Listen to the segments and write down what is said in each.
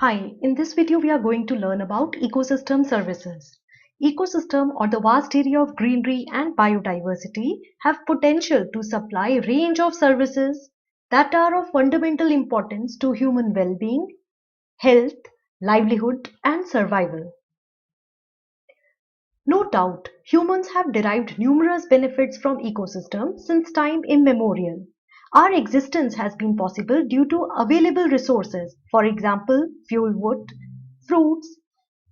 Hi, in this video we are going to learn about ecosystem services. Ecosystem or the vast area of greenery and biodiversity have potential to supply a range of services that are of fundamental importance to human well-being, health, livelihood and survival. No doubt, humans have derived numerous benefits from ecosystems since time immemorial. Our existence has been possible due to available resources, for example, fuel wood, fruits,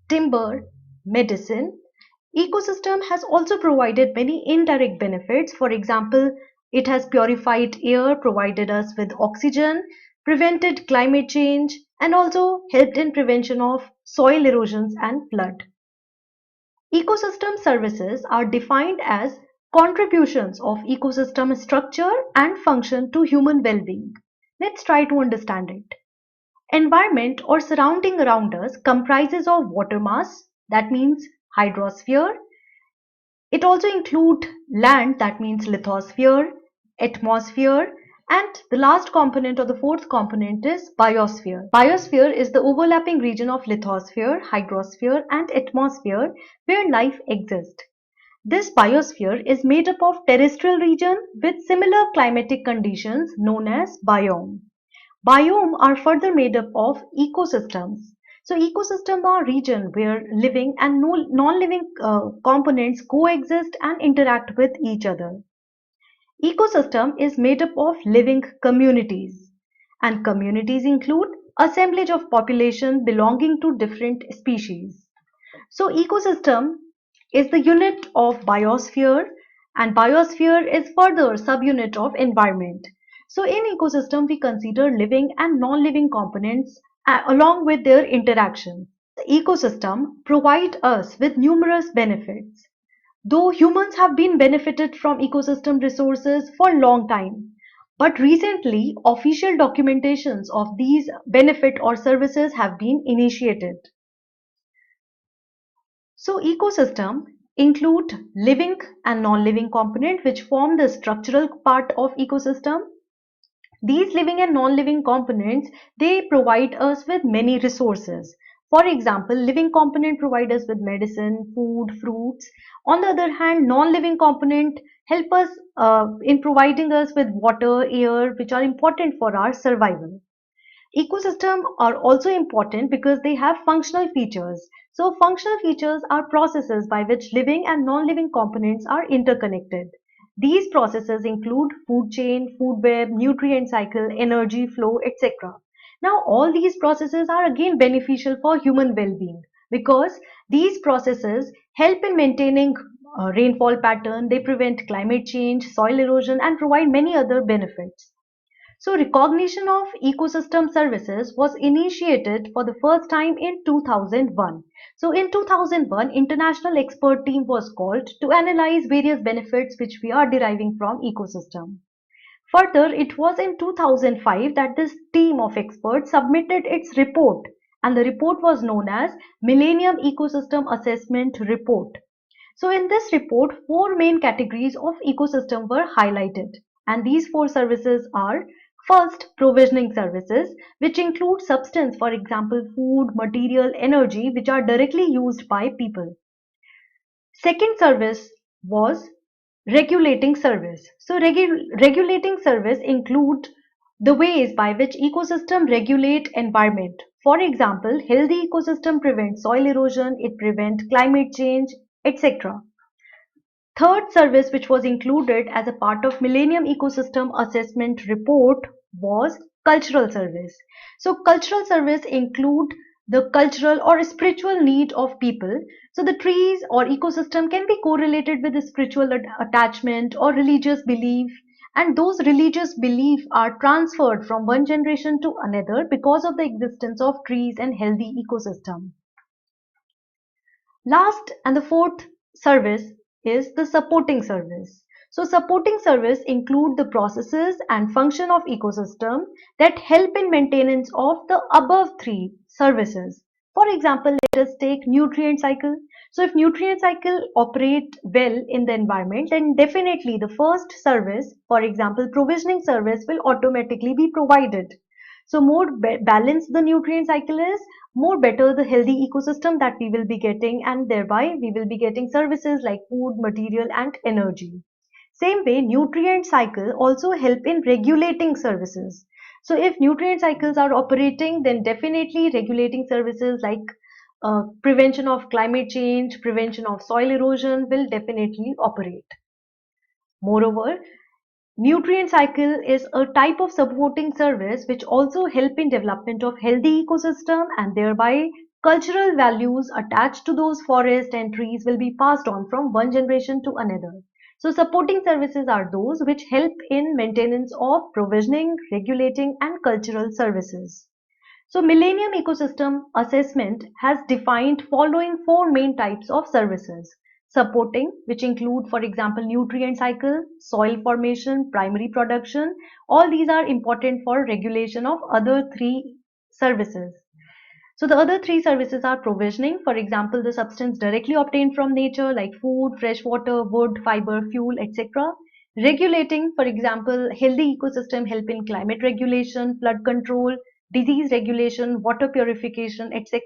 timber, medicine. Ecosystem has also provided many indirect benefits. For example, it has purified air, provided us with oxygen, prevented climate change, and also helped in prevention of soil erosions and flood. Ecosystem services are defined as contributions of ecosystem structure and function to human well-being. Let's try to understand it. Environment or surrounding around us comprises of water mass, that means hydrosphere. It also includes land, that means lithosphere, atmosphere, and the last component or the fourth component is biosphere. Biosphere is the overlapping region of lithosphere, hygrosphere, and atmosphere where life exists. This biosphere is made up of terrestrial region with similar climatic conditions known as biome. Biome are further made up of ecosystems. So ecosystems are region where living and non-living components coexist and interact with each other. Ecosystem is made up of living communities, and communities include assemblage of population belonging to different species. So ecosystem is the unit of biosphere, and biosphere is further subunit of environment. So in ecosystem we consider living and non-living components along with their interactions. Ecosystem provide us with numerous benefits. Though humans have been benefited from ecosystem resources for a long time, but recently official documentations of these benefit or services have been initiated. So ecosystem include living and non-living component which form the structural part of ecosystem. These living and non-living components, they provide us with many resources. For example, living component provide us with medicine, food, fruits. On the other hand, non-living component help us in providing us with water, air, which are important for our survival. Ecosystems are also important because they have functional features. So functional features are processes by which living and non-living components are interconnected. These processes include food chain, food web, nutrient cycle, energy flow, etc. Now all these processes are again beneficial for human well-being because these processes help in maintaining rainfall pattern, they prevent climate change, soil erosion and provide many other benefits. So recognition of ecosystem services was initiated for the first time in 2001. So in 2001, international expert team was called to analyze various benefits which we are deriving from ecosystem. Further, it was in 2005 that this team of experts submitted its report, and the report was known as Millennium Ecosystem Assessment Report. So in this report, four main categories of ecosystem were highlighted, and these four services are: first, provisioning services, which include substance, for example, food, material, energy, which are directly used by people. Second service was regulating service. So regulating service include the ways by which ecosystem regulate environment. For example, healthy ecosystem prevent soil erosion, it prevent climate change, etc. Third service which was included as a part of Millennium Ecosystem Assessment Report was cultural service. So cultural service include the cultural or spiritual need of people. So the trees or ecosystem can be correlated with the spiritual attachment or religious belief, and those religious beliefs are transferred from one generation to another because of the existence of trees and healthy ecosystem. Last and the fourth service is the supporting service. So supporting service include the processes and function of ecosystem that help in maintenance of the above three services. For example, let us take nutrient cycle. So if nutrient cycle operate well in the environment, then definitely the first service, for example, provisioning service will automatically be provided. So more balanced the nutrient cycle is, more better the healthy ecosystem that we will be getting, and thereby we will be getting services like food, material and energy. Same way, nutrient cycle also help in regulating services. So if nutrient cycles are operating, then definitely regulating services like prevention of climate change, prevention of soil erosion will definitely operate. Moreover, nutrient cycle is a type of supporting service which also help in development of healthy ecosystem, and thereby cultural values attached to those forests and trees will be passed on from one generation to another. So supporting services are those which help in maintenance of provisioning, regulating and cultural services. So Millennium Ecosystem Assessment has defined following four main types of services. Supporting, which include, for example, nutrient cycle, soil formation, primary production. All these are important for regulation of other three services. So the other three services are provisioning, for example, the substance directly obtained from nature like food, fresh water, wood, fiber, fuel, etc. Regulating, for example, healthy ecosystem help in climate regulation, flood control, disease regulation, water purification, etc.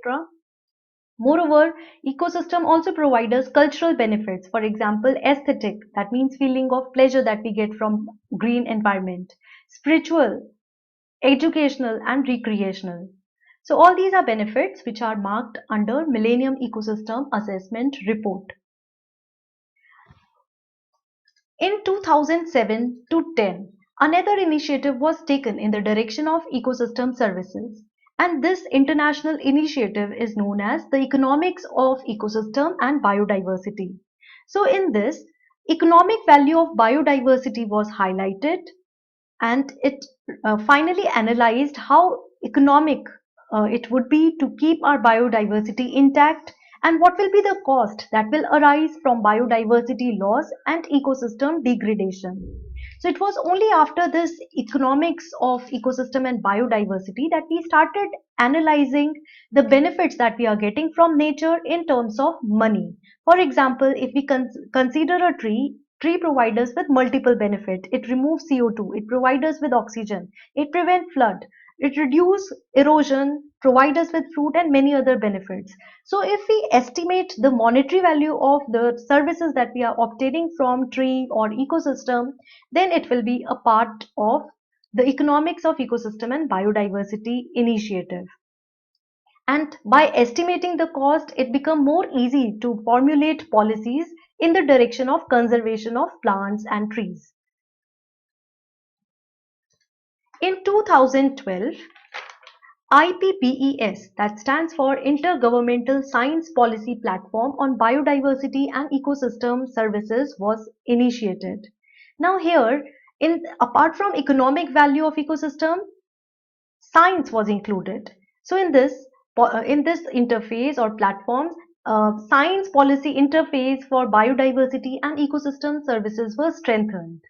Moreover, ecosystem also provide us cultural benefits. For example, aesthetic, that means feeling of pleasure that we get from green environment. Spiritual, educational and recreational. So all these are benefits which are marked under Millennium Ecosystem Assessment Report. In 2007 to 10, another initiative was taken in the direction of ecosystem services, and this international initiative is known as the Economics of Ecosystem and Biodiversity. So in this, economic value of biodiversity was highlighted, and it finally analyzed how economic it would be to keep our biodiversity intact, and what will be the cost that will arise from biodiversity loss and ecosystem degradation. So it was only after this economics of ecosystem and biodiversity that we started analyzing the benefits that we are getting from nature in terms of money. For example, if we consider a tree provides us with multiple benefits. It removes CO2, it provides us with oxygen, it prevents flood, it reduces erosion, provides us with fruit and many other benefits. So if we estimate the monetary value of the services that we are obtaining from tree or ecosystem, then it will be a part of the economics of ecosystem and biodiversity initiative. And by estimating the cost, it becomes more easy to formulate policies in the direction of conservation of plants and trees. In 2012, IPBES, that stands for Intergovernmental Science Policy Platform on Biodiversity and Ecosystem Services, was initiated. Now here, apart from economic value of ecosystem, science was included. So in this interface or platforms, science policy interface for biodiversity and ecosystem services was strengthened.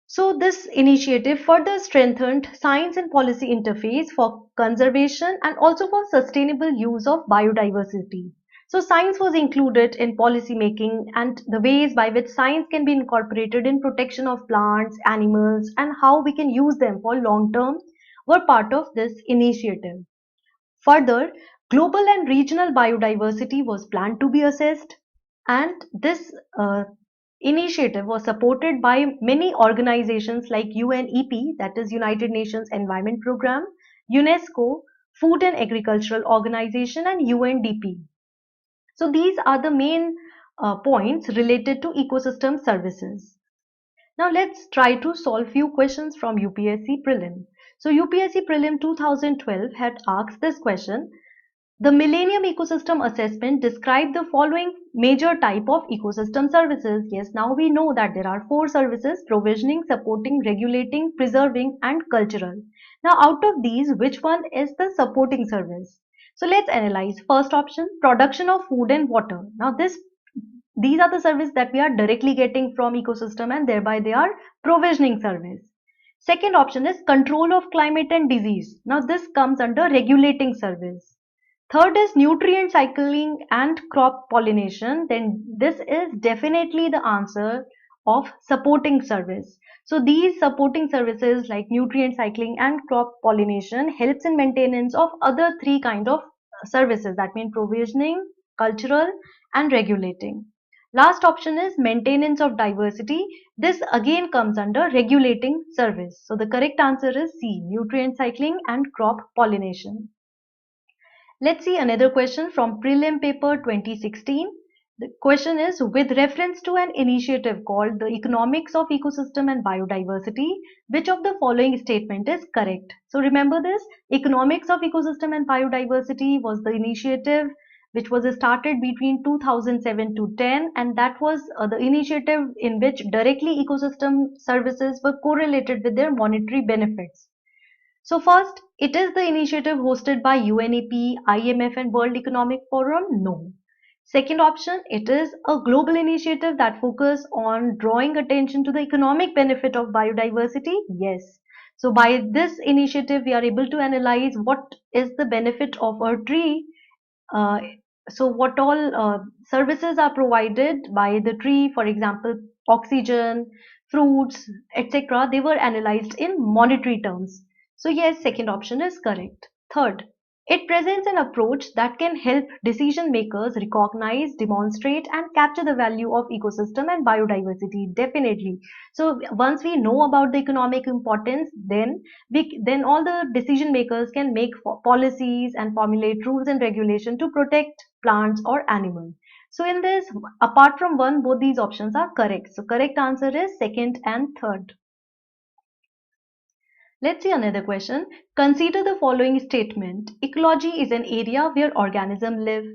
So this initiative further strengthened science and policy interface for conservation and also for sustainable use of biodiversity. So science was included in policy making, and the ways by which science can be incorporated in protection of plants, animals, and how we can use them for long term were part of this initiative. Further, global and regional biodiversity was planned to be assessed, and this initiative was supported by many organizations like UNEP, that is United Nations Environment Programme, UNESCO, Food and Agricultural Organization, and UNDP. So these are the main points related to ecosystem services. Now let's try to solve few questions from UPSC Prelim. So UPSC Prelim 2012 had asked this question: the Millennium Ecosystem Assessment described the following major type of ecosystem services. Yes, now we know that there are four services: provisioning, supporting, regulating, preserving, and cultural. Now out of these, which one is the supporting service? So let's analyze. First option, production of food and water. Now these are the services that we are directly getting from ecosystem, and thereby they are provisioning service. Second option is control of climate and disease. Now this comes under regulating service. Third is nutrient cycling and crop pollination. Then this is definitely the answer of supporting service. So these supporting services like nutrient cycling and crop pollination helps in maintenance of other three kind of services, that mean provisioning, cultural and regulating. Last option is maintenance of diversity. This again comes under regulating service. So the correct answer is C, nutrient cycling and crop pollination. Let's see another question from prelim paper 2016. The question is, with reference to an initiative called the Economics of Ecosystem and Biodiversity, which of the following statement is correct? So remember this, Economics of Ecosystem and Biodiversity was the initiative which was started between 2007 to 10, and that was the initiative in which directly ecosystem services were correlated with their monetary benefits. So first, it is the initiative hosted by UNEP, IMF and World Economic Forum? No. Second option, it is a global initiative that focuses on drawing attention to the economic benefit of biodiversity? Yes. So by this initiative, we are able to analyze what is the benefit of a tree. Uh, so what all services are provided by the tree, for example, oxygen, fruits, etc. They were analyzed in monetary terms. So yes, second option is correct. Third, it presents an approach that can help decision makers recognize, demonstrate and capture the value of ecosystem and biodiversity. Definitely. So once we know about the economic importance, then all the decision makers can make policies and formulate rules and regulation to protect plants or animals. So in this, apart from one, both these options are correct. So correct answer is second and third. Let's see another question. Consider the following statement. Ecology is an area where organisms live.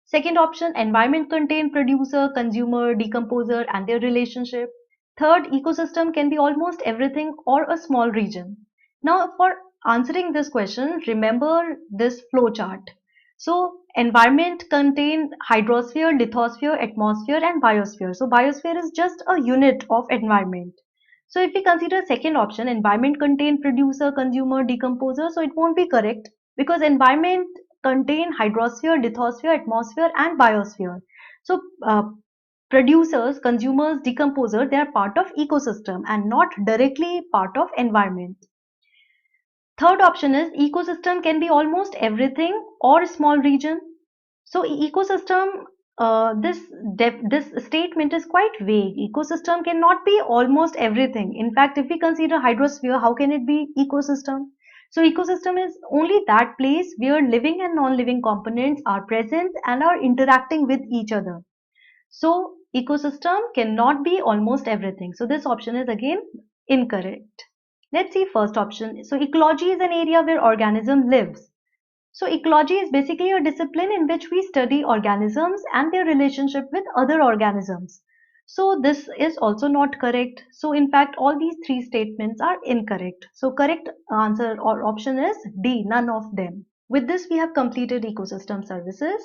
Second option, environment contain producer, consumer, decomposer and their relationship. Third, ecosystem can be almost everything or a small region. Now for answering this question, remember this flow chart. So environment contain hydrosphere, lithosphere, atmosphere and biosphere. So biosphere is just a unit of environment. So if we consider second option, environment contain producer, consumer, decomposer, so it won't be correct because environment contain hydrosphere, lithosphere, atmosphere and biosphere. So producers, consumers, decomposer, they are part of ecosystem and not directly part of environment. Third option is ecosystem can be almost everything or a small region. So ecosystem, this statement is quite vague. Ecosystem cannot be almost everything. In fact, if we consider hydrosphere, how can it be ecosystem? So ecosystem is only that place where living and non-living components are present and are interacting with each other. So ecosystem cannot be almost everything. So this option is again incorrect. Let's see first option. So ecology is an area where organism lives. So ecology is basically a discipline in which we study organisms and their relationship with other organisms. So this is also not correct. So in fact, all these three statements are incorrect. So correct answer or option is D, none of them. With this, we have completed ecosystem services.